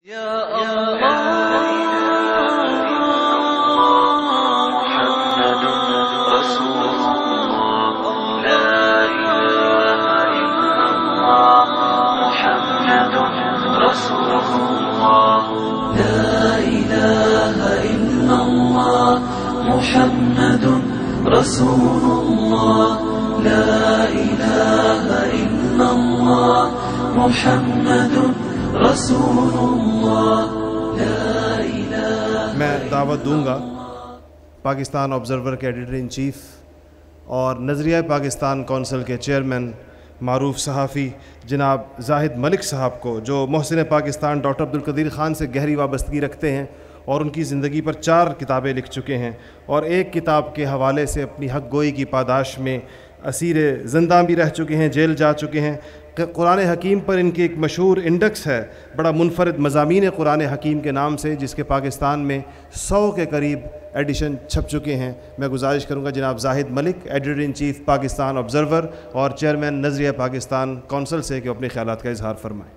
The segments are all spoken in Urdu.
رسول اللہ لا الہ الا اللہ محمد رسول اللہ لا الہ. میں دعوت دوں گا پاکستان آبزرور کے ایڈیٹر ان چیف اور نظریہ پاکستان کونسل کے چیئرمین معروف صحافی جناب زاہد ملک صاحب کو، جو محسن پاکستان ڈاکٹر عبدالقدیر خان سے گہری وابستگی رکھتے ہیں اور ان کی زندگی پر 4 کتابیں لکھ چکے ہیں اور ایک کتاب کے حوالے سے اپنی حق گوئی کی پاداش میں اسیر زنداں بھی رہ چکے ہیں، جیل جا چکے ہیں. قرآن حکیم پر ان کی ایک مشہور انڈیکس ہے، بڑا منفرد مضامین قرآن حکیم کے نام سے، جس کے پاکستان میں 100 کے قریب ایڈیشن چھپ چکے ہیں. میں گزارش کروں گا جناب Zahid Malik editor in chief Pakistan observer اور چیئرمین نظریہ پاکستان کونسل سے کہ اپنے خیالات کا اظہار فرمائیں.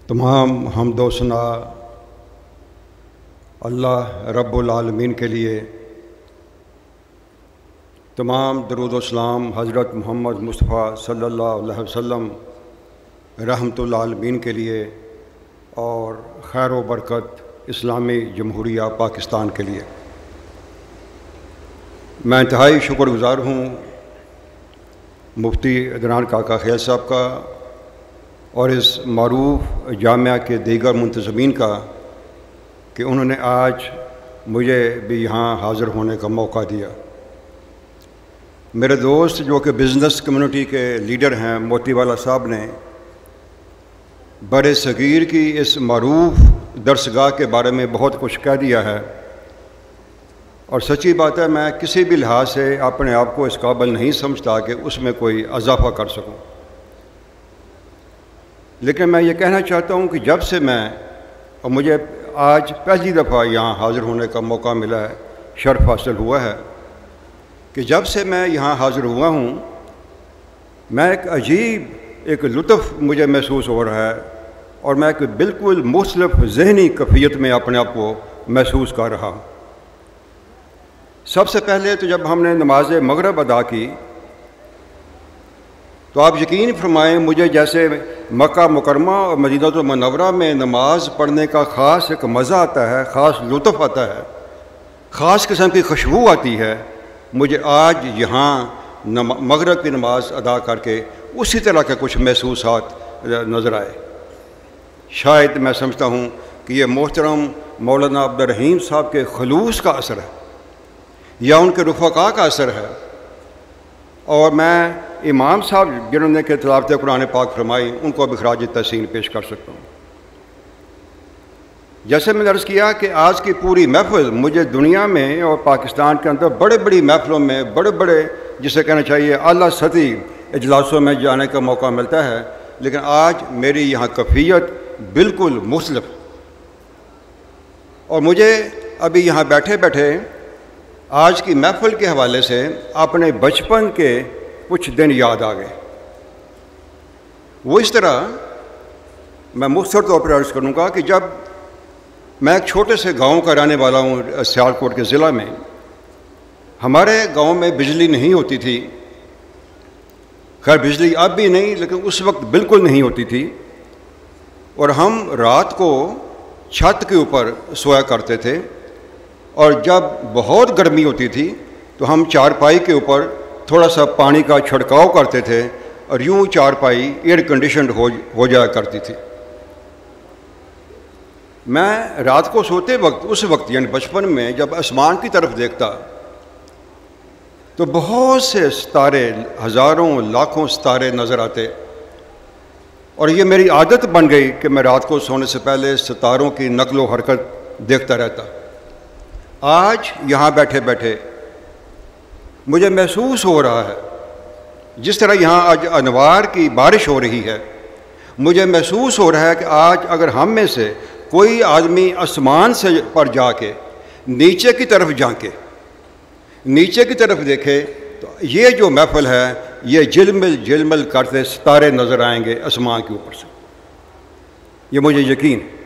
تمام حمد و ثنا اللہ رب العالمین کے لیے، تمام درود و سلام حضرت محمد مصطفیٰ صلی اللہ علیہ وسلم رحمت العالمین کے لیے اور خیر و برکت اسلامی جمہوریہ پاکستان کے لیے. میں انتہائی شکر گزار ہوں مفتی عدنان کاکا خیل صاحب کا اور اس معروف جامعہ کے دیگر منتظمین کا کہ انہوں نے آج مجھے بھی یہاں حاضر ہونے کا موقع دیا. میرے دوست جو کہ بزنس کمیونٹی کے لیڈر ہیں موتی والا صاحب نے بر صغیر کی اس معروف درسگاہ کے بارے میں بہت کچھ کہہ دیا ہے، اور سچی بات ہے میں کسی بھی لحاظ سے اپنے آپ کو اس قابل نہیں سمجھتا کہ اس میں کوئی اضافہ کر سکوں. لیکن میں یہ کہنا چاہتا ہوں کہ جب سے میں، اور مجھے آج پہلی دفعہ یہاں حاضر ہونے کا موقع ملا ہے، شرف حاصل ہوا ہے کہ جب سے میں یہاں حاضر ہوا ہوں میں ایک عجیب ایک لطف مجھے محسوس ہو رہا ہے، اور میں ایک بالکل مختلف ذہنی کیفیت میں اپنے آپ کو محسوس کر رہا ہوں. سب سے پہلے تو جب ہم نے نماز مغرب ادا کی تو آپ یقین فرمائیں مجھے جیسے مکہ مکرمہ اور مدینہ المنورہ میں نماز پڑھنے کا خاص ایک مزہ آتا ہے، خاص لطف آتا ہے، خاص قسم کی خوشبو آتی ہے، مجھے آج یہاں مغرب کی نماز ادا کر کے اسی طرح کے کچھ محسوسات نظر آئے. شاید میں سمجھتا ہوں کہ یہ محترم مولانا عبدالرحیم صاحب کے خلوص کا اثر ہے یا ان کے رفقاء کا اثر ہے. اور میں امام صاحب جنہوں نے کہ تلاوت قرآن پاک فرمائی ان کو بھی خراج تحسین پیش کر سکتا ہوں. جیسے میں نے عرض کیا کہ آج کی پوری محفل مجھے دنیا میں اور پاکستان کے اندر بڑے بڑی محفلوں میں بڑے بڑے جسے کہنا چاہیے اعلیٰ سطحی اجلاسوں میں جانے کا موقع ملتا ہے، لیکن آج میری یہاں کیفیت بالکل مختلف. اور مجھے ابھی یہاں بیٹھے بیٹھے آج کی محفل کے حوالے سے اپنے بچپن کے کچھ دن یاد آ گئے. وہ اس طرح میں مختصر طور پر عرض کروں گا کہ جب میں ایک چھوٹے سے گاؤں کا رہنے والا ہوں سیالکوٹ کے ضلع میں، ہمارے گاؤں میں بجلی نہیں ہوتی تھی. خیر بجلی اب بھی نہیں لیکن اس وقت بالکل نہیں ہوتی تھی، اور ہم رات کو چھت کے اوپر سویا کرتے تھے، اور جب بہت گرمی ہوتی تھی تو ہم چارپائی کے اوپر تھوڑا سا پانی کا چھڑکاؤ کرتے تھے اور یوں چارپائی ایئر کنڈیشنڈ ہو جایا کرتی تھی. میں رات کو سوتے وقت اس وقت یعنی بچپن میں جب آسمان کی طرف دیکھتا تو بہت سے ستارے، ہزاروں لاکھوں ستارے نظر آتے، اور یہ میری عادت بن گئی کہ میں رات کو سونے سے پہلے ستاروں کی نقل و حرکت دیکھتا رہتا. آج یہاں بیٹھے بیٹھے مجھے محسوس ہو رہا ہے جس طرح یہاں آج انوار کی بارش ہو رہی ہے، مجھے محسوس ہو رہا ہے کہ آج اگر ہم میں سے کوئی آدمی آسمان سے پر جا کے نیچے کی طرف جھانکے، نیچے کی طرف دیکھے، تو یہ جو محفل ہے یہ جلمل جلمل کرتے ستارے نظر آئیں گے آسمان کے اوپر سے، یہ مجھے یقین ہے۔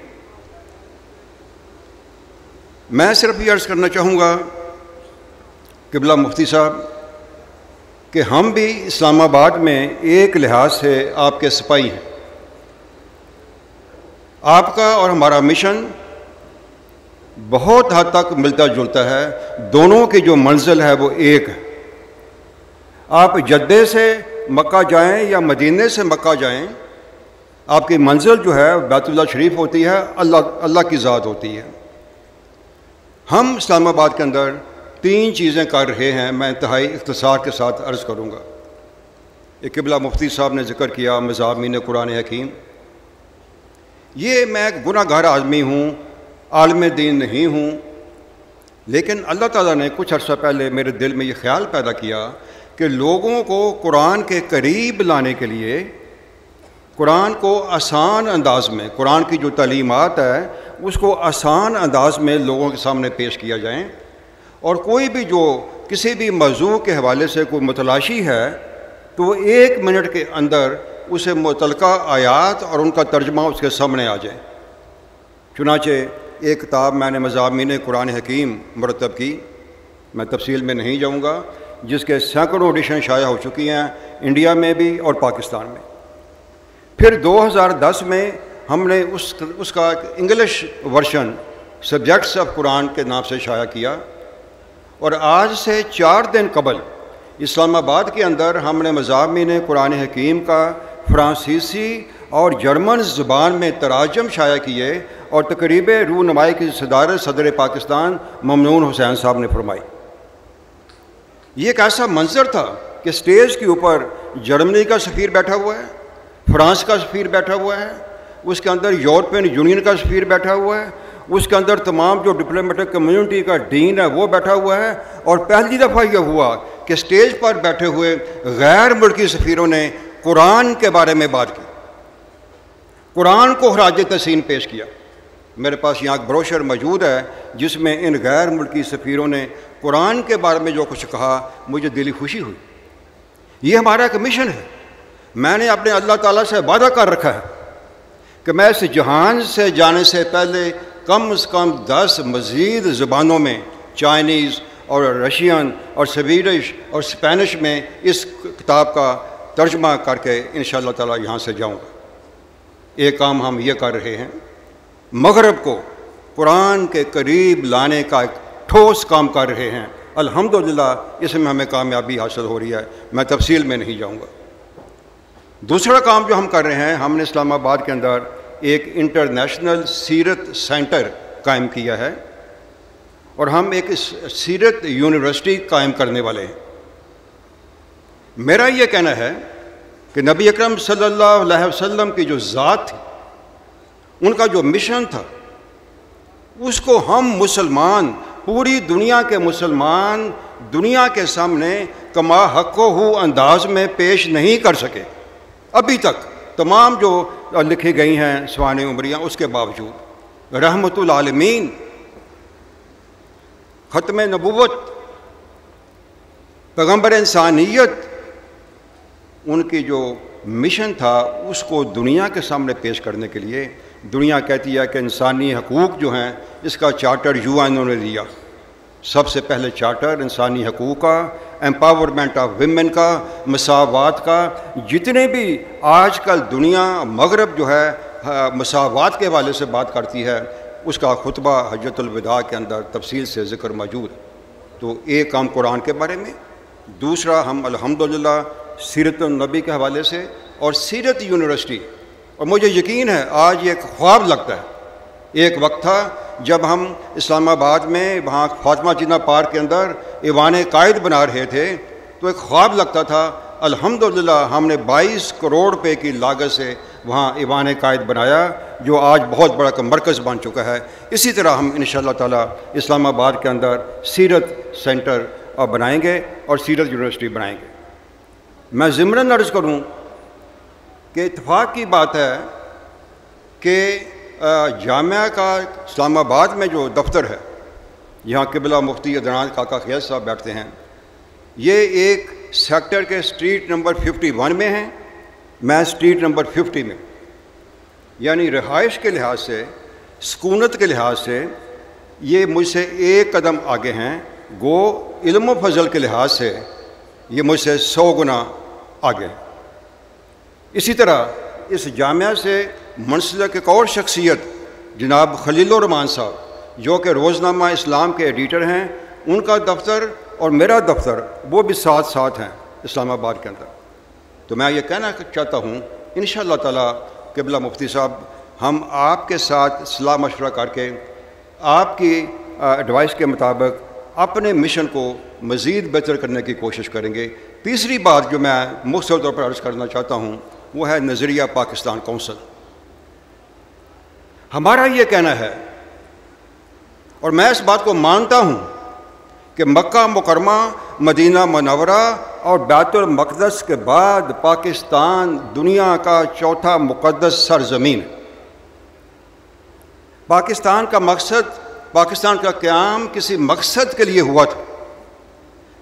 میں صرف یہ عرض کرنا چاہوں گا قبلہ مفتی صاحب کہ ہم بھی اسلام آباد میں ایک لحاظ سے آپ کے سپاہی ہیں۔ آپ کا اور ہمارا مشن بہت حد تک ملتا جلتا ہے، دونوں کی جو منزل ہے وہ ایک ہے۔ آپ جدے سے مکہ جائیں یا مدینے سے مکہ جائیں، آپ کی منزل جو ہے بیت اللہ شریف ہوتی ہے، اللہ کی ذات ہوتی ہے۔ ہم اسلام آباد کے اندر 3 چیزیں کر رہے ہیں، میں انتہائی اختصار کے ساتھ عرض کروں گا۔ ایک قبلہ مفتی صاحب نے ذکر کیا مضامین قرآن حکیم۔ یہ میں ایک گناہ گار آدمی ہوں، عالم دین نہیں ہوں، لیکن اللہ تعالیٰ نے کچھ عرصہ پہلے میرے دل میں یہ خیال پیدا کیا کہ لوگوں کو قرآن کے قریب لانے کے لیے قرآن کو آسان انداز میں، قرآن کی جو تعلیمات ہے اس کو آسان انداز میں لوگوں کے سامنے پیش کیا جائیں، اور کوئی بھی جو کسی بھی موضوع کے حوالے سے کوئی متلاشی ہے تو وہ 1 منٹ کے اندر اسے متعلقہ آیات اور ان کا ترجمہ اس کے سامنے آ جائے۔ چنانچہ ایک کتاب میں نے مضامین قرآن حکیم مرتب کی، میں تفصیل میں نہیں جاؤں گا، جس کے سینکڑوں ایڈیشن شائع ہو چکی ہیں انڈیا میں بھی اور پاکستان میں۔ پھر 2010 میں ہم نے اس کا ایک انگلش ورژن سبجیکٹس آف قرآن کے نام سے شائع کیا، اور آج سے 4 دن قبل اسلام آباد کے اندر ہم نے مضامین قرآن حکیم کا فرانسیسی اور جرمن زبان میں تراجم شائع کیے، اور تقریب رونمائی کی صدارت صدر پاکستان ممنون حسین صاحب نے فرمائی۔ یہ ایک ایسا منظر تھا کہ سٹیج کے اوپر جرمنی کا سفیر بیٹھا ہوا ہے، فرانس کا سفیر بیٹھا ہوا ہے، اس کے اندر یورپین یونین کا سفیر بیٹھا ہوا ہے، اس کے اندر تمام جو ڈپلومیٹک کمیونٹی کا ڈین ہے وہ بیٹھا ہوا ہے، اور پہلی دفعہ یہ ہوا کہ سٹیج پر بیٹھے ہوئے غیر ملکی سفیروں نے قرآن کے بارے میں بات کی، قرآن کو خراج تحسین پیش کیا۔ میرے پاس یہاں ایک بروشر موجود ہے جس میں ان غیر ملکی سفیروں نے قرآن کے بارے میں جو کچھ کہا، مجھے دلی خوشی ہوئی۔ یہ ہمارا ایک مشن ہے۔ میں نے اپنے اللہ تعالیٰ سے وعدہ کر رکھا ہے کہ میں اس جہان سے جانے سے پہلے کم از کم 10 مزید زبانوں میں، چائنیز اور رشین اور سویڈش اور اسپینش میں اس کتاب کا ترجمہ کر کے انشاءاللہ تعالیٰ یہاں سے جاؤں گا۔ ایک کام ہم یہ کر رہے ہیں، مغرب کو قرآن کے قریب لانے کا ایک ٹھوس کام کر رہے ہیں، الحمدللہ اس میں ہمیں کامیابی حاصل ہو رہی ہے، میں تفصیل میں نہیں جاؤں گا۔ دوسرا کام جو ہم کر رہے ہیں، ہم نے اسلام آباد کے اندر ایک انٹرنیشنل سیرت سینٹر قائم کیا ہے، اور ہم ایک سیرت یونیورسٹی قائم کرنے والے ہیں۔ میرا یہ کہنا ہے کہ نبی اکرم صلی اللہ علیہ وسلم کی جو ذات تھی، ان کا جو مشن تھا، اس کو ہم مسلمان، پوری دنیا کے مسلمان دنیا کے سامنے کما حق ہو انداز میں پیش نہیں کر سکے ابھی تک، تمام جو لکھی گئی ہیں سوانح عمریاں، اس کے باوجود رحمت العالمین، ختم نبوت، پیغمبر انسانیت، ان کی جو مشن تھا اس کو دنیا کے سامنے پیش کرنے کے لیے، دنیا کہتی ہے کہ انسانی حقوق جو ہیں اس کا چارٹر UN نے دیا۔ سب سے پہلے چارٹر انسانی حقوق کا، امپاورمنٹ آف ویمن کا، مساوات کا، جتنے بھی آج کل دنیا مغرب جو ہے مساوات کے حوالے سے بات کرتی ہے، اس کا خطبہ حجۃ الوداع کے اندر تفصیل سے ذکر موجود ہے۔ تو ایک کام قرآن کے بارے میں، دوسرا ہم الحمدللہ سیرت النبی کے حوالے سے اور سیرت یونیورسٹی، اور مجھے یقین ہے آج یہ ایک خواب لگتا ہے۔ ایک وقت تھا جب ہم اسلام آباد میں وہاں فاطمہ جناح پارک کے اندر ایوان قائد بنا رہے تھے، تو ایک خواب لگتا تھا۔ الحمدللہ ہم نے 22 کروڑ روپے کی لاگت سے وہاں ایوان قائد بنایا، جو آج بہت بڑا مرکز بن چکا ہے۔ اسی طرح ہم انشاءاللہ تعالیٰ اسلام آباد کے اندر سیرت سینٹر بنائیں گے اور سیرت یونیورسٹی بنائیں گے۔ میں ضمناً عرض کروں کہ اتفاق کی بات ہے کہ جامعہ کا اسلام آباد میں جو دفتر ہے، یہاں قبلہ مفتی عدنان کاکا خیل صاحب بیٹھتے ہیں، یہ ایک سیکٹر کے اسٹریٹ نمبر 51 میں ہیں، میں اسٹریٹ نمبر 50 میں، یعنی رہائش کے لحاظ سے، سکونت کے لحاظ سے یہ مجھ سے ایک قدم آگے ہیں، گو علم و فضل کے لحاظ سے یہ مجھ سے 100 گنا آگے ہیں۔ اسی طرح اس جامعہ سے منسلک ایک اور شخصیت جناب خلیل الرحمان صاحب، جو کہ روزنامہ اسلام کے ایڈیٹر ہیں، ان کا دفتر اور میرا دفتر وہ بھی ساتھ ساتھ ہیں اسلام آباد کے اندر۔ تو میں یہ کہنا چاہتا ہوں انشاءاللہ تعالیٰ قبلہ مفتی صاحب، ہم آپ کے ساتھ صلاح مشورہ کر کے آپ کی ایڈوائس کے مطابق اپنے مشن کو مزید بہتر کرنے کی کوشش کریں گے۔ تیسری بات جو میں مختصر طور پر عرض کرنا چاہتا ہوں وہ ہے نظریہ پاکستان کونسل۔ ہمارا یہ کہنا ہے، اور میں اس بات کو مانتا ہوں، کہ مکہ مکرمہ، مدینہ منورہ اور بیت المقدس کے بعد پاکستان دنیا کا چوتھا مقدس سرزمین ہے۔ پاکستان کا مقصد، پاکستان کا قیام کسی مقصد کے لیے ہوا تھا۔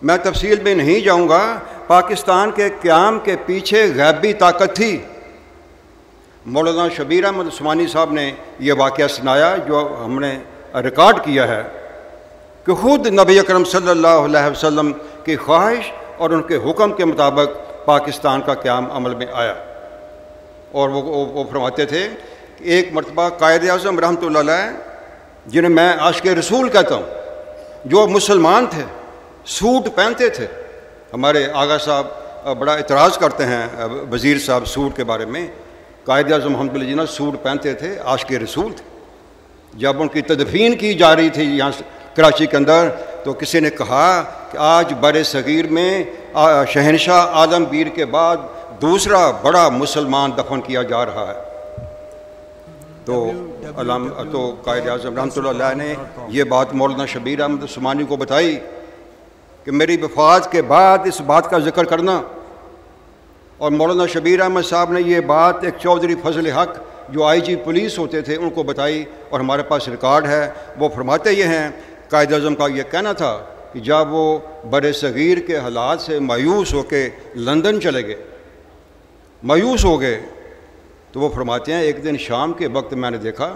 میں تفصیل میں نہیں جاؤں گا، پاکستان کے قیام کے پیچھے غیبی طاقت تھی۔ مولانا شبیر احمد عثمانی صاحب نے یہ واقعہ سنایا جو ہم نے ریکارڈ کیا ہے، کہ خود نبی اکرم صلی اللہ علیہ وسلم کی خواہش اور ان کے حکم کے مطابق پاکستان کا قیام عمل میں آیا۔ اور وہ فرماتے تھے کہ ایک مرتبہ قائد اعظم رحمۃ اللہ علیہ، جنہیں میں عاشق رسول کہتا ہوں، جو مسلمان تھے، سوٹ پہنتے تھے۔ ہمارے آغا صاحب بڑا اعتراض کرتے ہیں وزیر صاحب سوٹ کے بارے میں۔ قائد اعظم حمد اللہ جناح سوٹ پہنتے تھے، عاشق رسول تھے۔ جب ان کی تدفین کی جا رہی تھی یہاں کراچی کے اندر، تو کسی نے کہا کہ آج بر صغیر میں شہنشاہ عالمگیر کے بعد دوسرا بڑا مسلمان دفن کیا جا رہا ہے۔ تو قائد اعظم رحمۃ اللہ علیہ نے یہ بات مولانا شبیر احمد عثمانی کو بتائی کہ میری وفات کے بعد اس بات کا ذکر کرنا۔ اور مولانا شبیر احمد صاحب نے یہ بات ایک چودھری فضل حق جو آئی جی پولیس ہوتے تھے ان کو بتائی، اور ہمارے پاس ریکارڈ ہے۔ وہ فرماتے یہ ہیں، قائد اعظم کا یہ کہنا تھا کہ جب وہ بر صغیر کے حالات سے مایوس ہو کے لندن چلے گئے، مایوس ہو گئے، تو وہ فرماتے ہیں ایک دن شام کے وقت میں نے دیکھا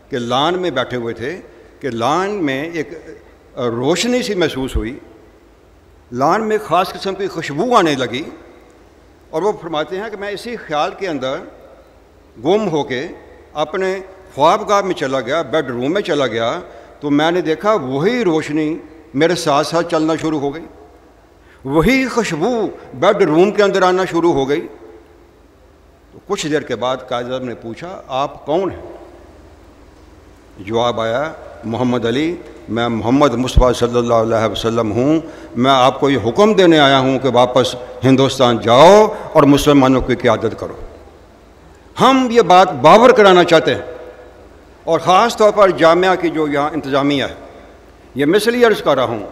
کہ لان میں بیٹھے ہوئے تھے، کہ لان میں ایک روشنی سی محسوس ہوئی، لان میں خاص قسم کی خوشبو آنے لگی۔ اور وہ فرماتے ہیں کہ میں اسی خیال کے اندر گم ہو کے اپنے خوابگاہ میں چلا گیا، بیڈ روم میں چلا گیا، تو میں نے دیکھا وہی روشنی میرے ساتھ ساتھ چلنا شروع ہو گئی، وہی خوشبو بیڈ روم کے اندر آنا شروع ہو گئی۔ تو کچھ دیر کے بعد قائد اعظم نے پوچھا آپ کون ہیں؟ جواب آیا محمد علی، میں محمد مصطفیٰ صلی اللہ علیہ وسلم ہوں، میں آپ کو یہ حکم دینے آیا ہوں کہ واپس ہندوستان جاؤ اور مسلمانوں کی قیادت کرو۔ ہم یہ بات باور کرانا چاہتے ہیں، اور خاص طور پر جامعہ کی جو یہاں انتظامیہ ہے، یہ میں اس لیے عرض کر رہا ہوں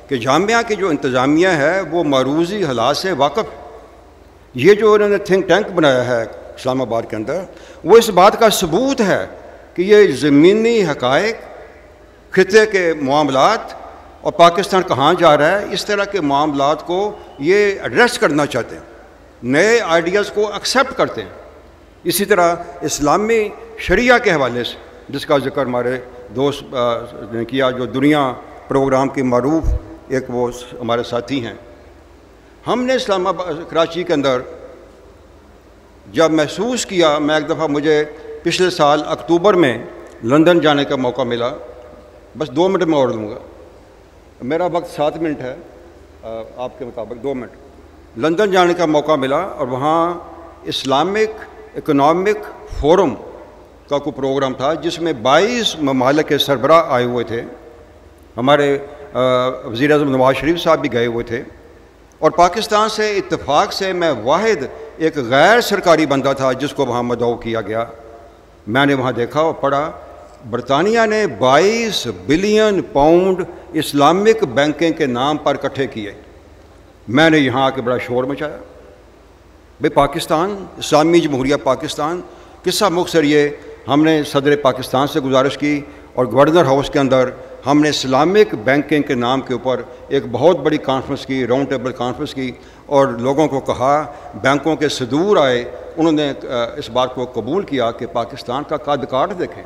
کہ جامعہ کی جو انتظامیہ ہے وہ معروضی حالات سے واقف ہے۔ یہ جو انہوں نے تھنک ٹینک بنایا ہے اسلام آباد کے اندر، وہ اس بات کا ثبوت ہے کہ یہ زمینی حقائق، خطے کے معاملات اور پاکستان کہاں جا رہا ہے، اس طرح کے معاملات کو یہ ایڈریس کرنا چاہتے ہیں، نئے آئیڈیاز کو ایکسیپٹ کرتے ہیں۔ اسی طرح اسلامی شریعہ کے حوالے سے جس کا ذکر ہمارے دوست نے کیا، جو دنیا پروگرام کی معروف ایک وہ ہمارے ساتھی ہیں، ہم نے اسلام آباد کراچی کے اندر جب محسوس کیا، میں ایک دفعہ مجھے پچھلے سال اکتوبر میں لندن جانے کا موقع ملا، بس 2 منٹ میں اور دوں گا، میرا وقت 7 منٹ ہے، آپ کے مطابق 2 منٹ۔ لندن جانے کا موقع ملا اور وہاں اسلامک اکنامک فورم کا کوئی پروگرام تھا جس میں 22 ممالک کے سربراہ آئے ہوئے تھے، ہمارے وزیر اعظم نواز شریف صاحب بھی گئے ہوئے تھے، اور پاکستان سے اتفاق سے میں واحد ایک غیر سرکاری بندہ تھا جس کو وہاں مدعو کیا گیا۔ میں نے وہاں دیکھا اور پڑھا، برطانیہ نے 22 بلین پاؤنڈ اسلامک بینکنگ کے نام پر اکٹھے کیے۔ میں نے یہاں آ کے بڑا شور مچایا، بھئی پاکستان، اسلامی جمہوریہ پاکستان، قصہ مختصر یہ، ہم نے صدر پاکستان سے گزارش کی اور گورنر ہاؤس کے اندر ہم نے اسلامک بینکنگ کے نام کے اوپر ایک بہت بڑی کانفرنس کی، راؤنڈ ٹیبل کانفرنس کی، اور لوگوں کو کہا، بینکوں کے صدور آئے، انہوں نے اس بات کو قبول کیا کہ پاکستان کا قد کاٹ دیکھیں،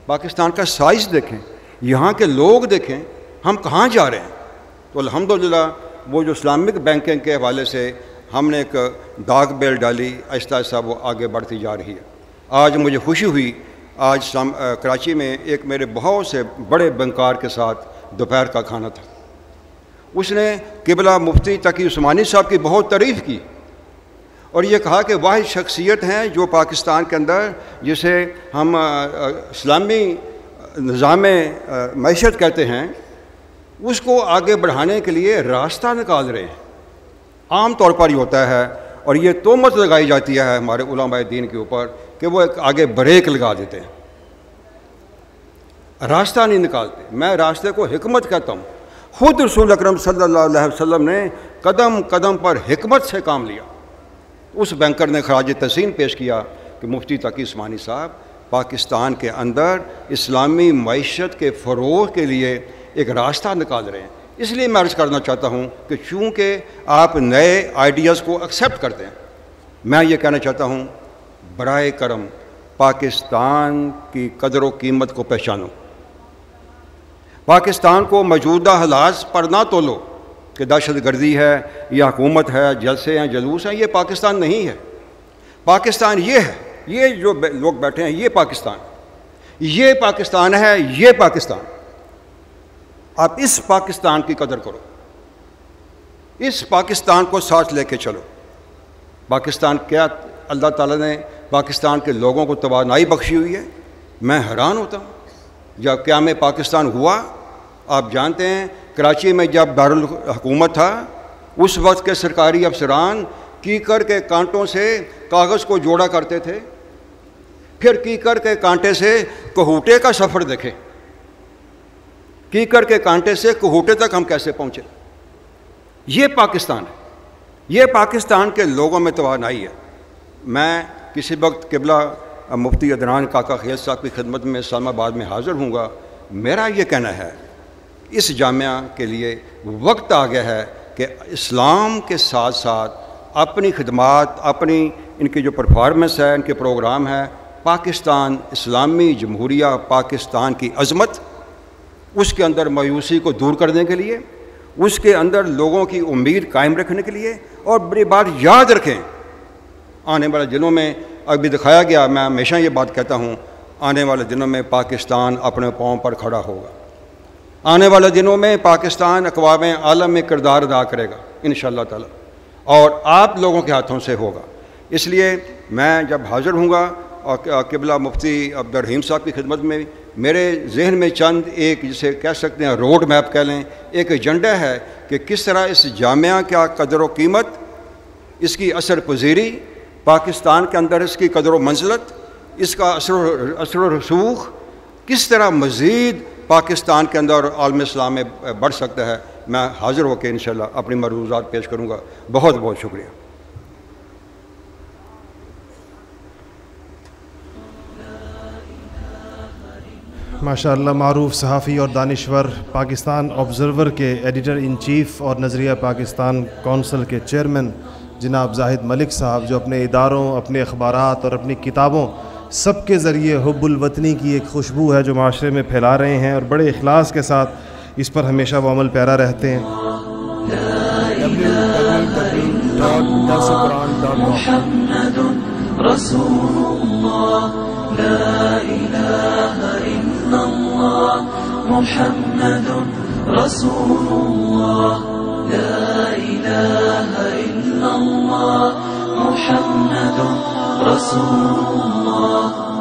پاکستان کا سائز دیکھیں، یہاں کے لوگ دیکھیں، ہم کہاں جا رہے ہیں۔ تو الحمدللہ وہ جو اسلامک بینکنگ کے حوالے سے ہم نے ایک داغ بیل ڈالی، آہستہ آہستہ وہ آگے بڑھتی جا رہی ہے۔ آج مجھے خوشی ہوئی، آج کراچی میں ایک میرے بہت سے بڑے بنکار کے ساتھ دوپہر کا کھانا تھا، اس نے قبلہ مفتی تقی عثمانی صاحب کی بہت تعریف کی، اور یہ کہا کہ واحد شخصیت ہیں جو پاکستان کے اندر جسے ہم اسلامی نظام معیشت کہتے ہیں، اس کو آگے بڑھانے کے لیے راستہ نکال رہے ہیں۔ عام طور پر یہ ہوتا ہے، اور یہ تہمت لگائی جاتی ہے ہمارے علماء دین کے اوپر کہ وہ ایک آگے بریک لگا دیتے ہیں، راستہ نہیں نکالتے۔ میں راستے کو حکمت کہتا ہوں، خود رسول اکرم صلی اللہ علیہ وسلم نے قدم قدم پر حکمت سے کام لیا۔ اس بینکر نے خراج تحسین پیش کیا کہ مفتی تقی عثمانی صاحب پاکستان کے اندر اسلامی معیشت کے فروغ کے لیے ایک راستہ نکال رہے ہیں۔ اس لیے میں عرض کرنا چاہتا ہوں کہ چونکہ آپ نئے آئیڈیاز کو ایکسیپٹ کرتے ہیں، میں یہ کہنا چاہتا ہوں برائے کرم پاکستان کی قدر و قیمت کو پہچانو، پاکستان کو موجودہ حالات پر نہ تولو کہ دہشت گردی ہے یا حکومت ہے، جلسے ہیں، جلوس ہیں۔ یہ پاکستان نہیں ہے، پاکستان یہ ہے، یہ جو لوگ بیٹھے ہیں یہ پاکستان ہے، یہ پاکستان۔ آپ اس پاکستان کی قدر کرو، اس پاکستان کو ساتھ لے کے چلو۔ پاکستان کیا اللہ تعالیٰ نے پاکستان کے لوگوں کو توانائی بخشی ہوئی ہے، میں حیران ہوتا ہوں۔ جب قیام پاکستان ہوا، آپ جانتے ہیں کراچی میں جب دارالحکومت تھا، اس وقت کے سرکاری افسران کیکر کے کانٹوں سے کاغذ کو جوڑا کرتے تھے، پھر کیکر کے کانٹے سے کہوٹے کا سفر دیکھیں، کیکر کے کانٹے سے کہوٹے تک ہم کیسے پہنچے۔ یہ پاکستان ہے، یہ پاکستان کے لوگوں میں توانائی ہے۔ میں کسی وقت قبلہ مفتی عدنان کاکا خیل صاحب کی خدمت میں اسلام آباد میں حاضر ہوں گا۔ میرا یہ کہنا ہے اس جامعہ کے لیے وقت آ گیا ہے کہ اسلام کے ساتھ ساتھ اپنی خدمات، اپنی ان کی جو پرفارمنس ہے، ان کے پروگرام ہے، پاکستان اسلامی جمہوریہ پاکستان کی عظمت، اس کے اندر مایوسی کو دور کرنے کے لیے، اس کے اندر لوگوں کی امید قائم رکھنے کے لیے، اور بڑی بات یاد رکھیں، آنے والے دنوں میں ابھی دکھایا گیا، میں ہمیشہ یہ بات کہتا ہوں، آنے والے دنوں میں پاکستان اپنے پاؤں پر کھڑا ہوگا، آنے والے دنوں میں پاکستان اقوام عالم میں کردار ادا کرے گا انشاءاللہ تعالی، اور آپ لوگوں کے ہاتھوں سے ہوگا۔ اس لیے میں جب حاضر ہوں گا اور قبلہ مفتی عبدالرحیم صاحب کی خدمت میں، میرے ذہن میں چند ایک جسے کہہ سکتے ہیں روڈ میپ کہہ لیں، ایک ایجنڈا ہے کہ کس طرح اس جامعہ کا قدر و قیمت، اس کی اثر پذیری، پاکستان کے اندر اس کی قدر و منزلت، اس کا اثر و رسوخ کس طرح مزید پاکستان کے اندر عالم اسلام میں بڑھ سکتا ہے۔ میں حاضر ہو کے انشاءاللہ اپنی ملحوظات پیش کروں گا۔ بہت بہت شکریہ۔ ماشاءاللہ، معروف صحافی اور دانشور، پاکستان آبزرور کے ایڈیٹر ان چیف اور نظریہ پاکستان کونسل کے چیئرمین جناب زاہد ملک صاحب، جو اپنے اداروں، اپنے اخبارات اور اپنی کتابوں سب کے ذریعے حب الوطنی کی ایک خوشبو ہے جو معاشرے میں پھیلا رہے ہیں، اور بڑے اخلاص کے ساتھ اس پر ہمیشہ وہ عمل پیرا رہتے ہیں۔ محمد رسول اللہ، لا الہ الا اللہ، محمد رسول اللہ، لا الہ الا اللہ، محمد رسول اللہ۔